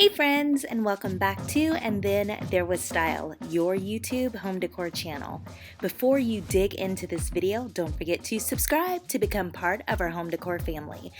Hey friends, and welcome back to And Then There Was Style, your YouTube home decor channel. Before you dig into this video, don't forget to subscribe to become part of our home decor family.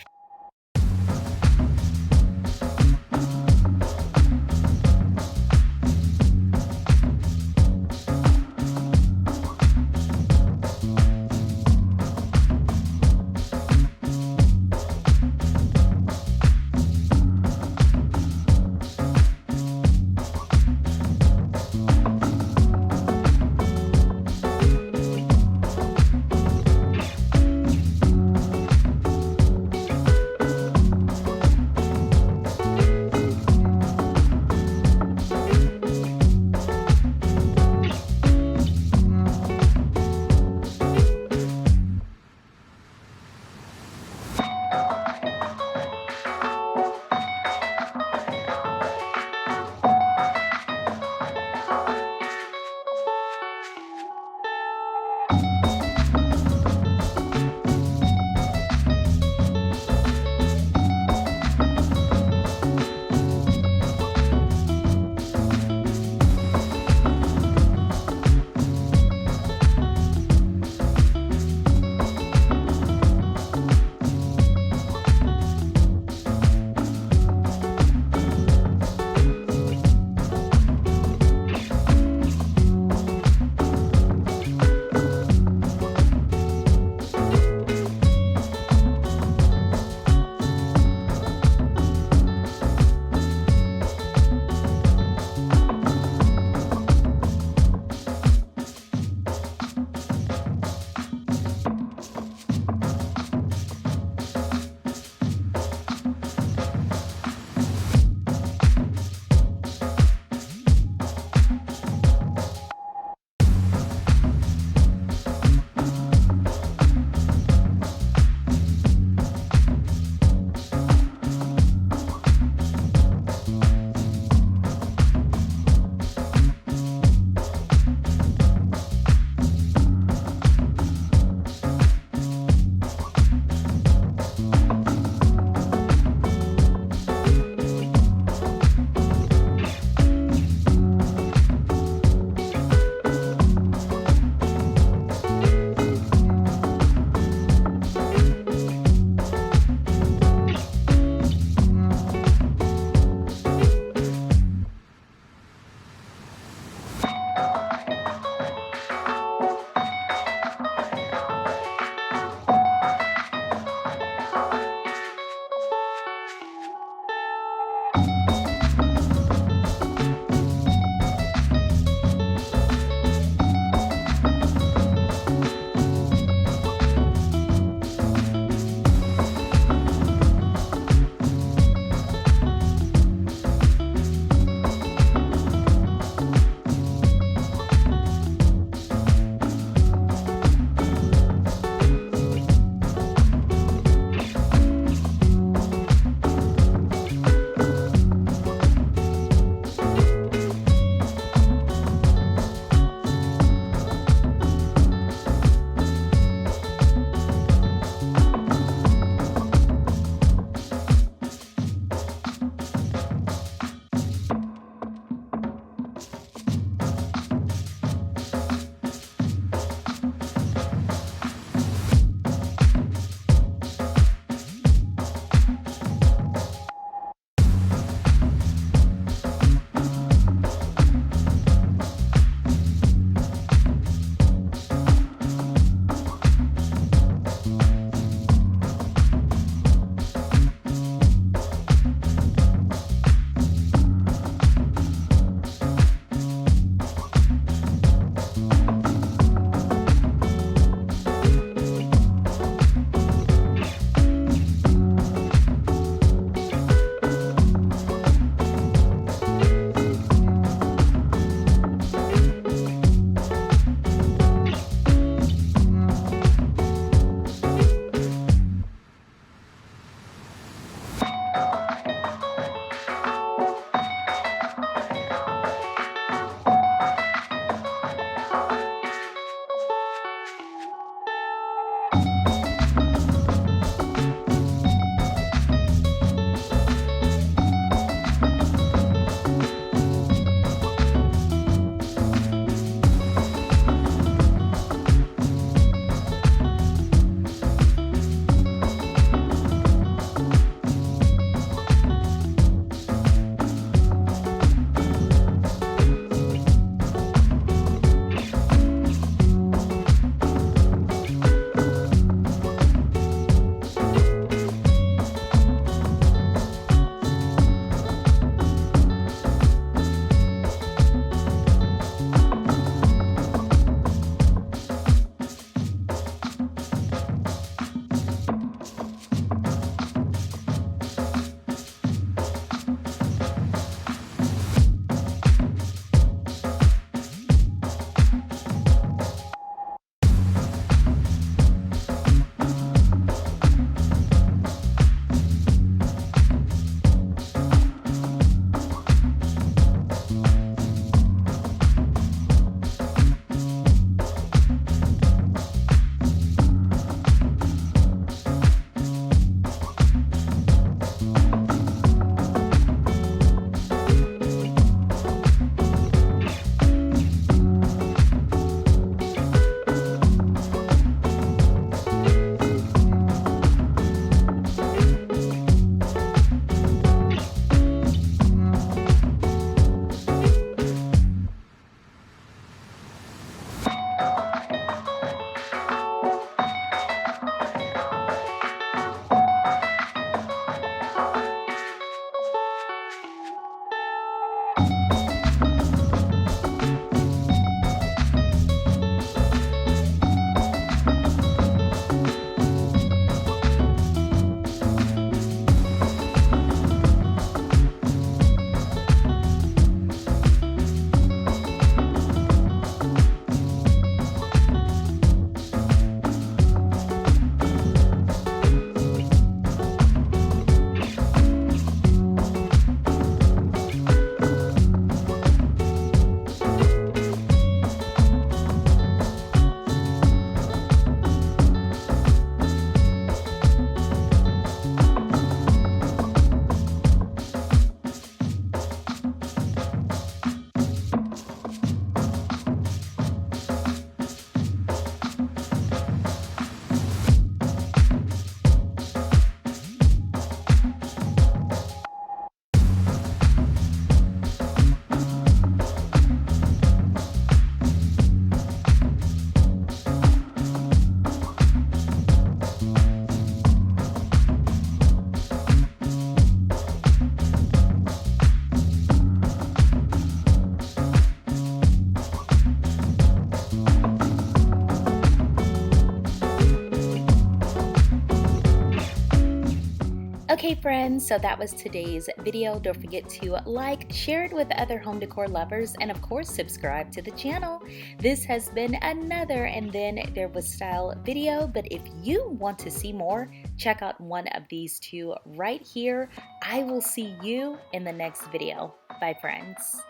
Okay friends, so that was today's video. Don't forget to like, share it with other home decor lovers, and of course subscribe to the channel. This has been another And Then There Was Style video, but if you want to see more, check out one of these two right here. I will see you in the next video. Bye friends.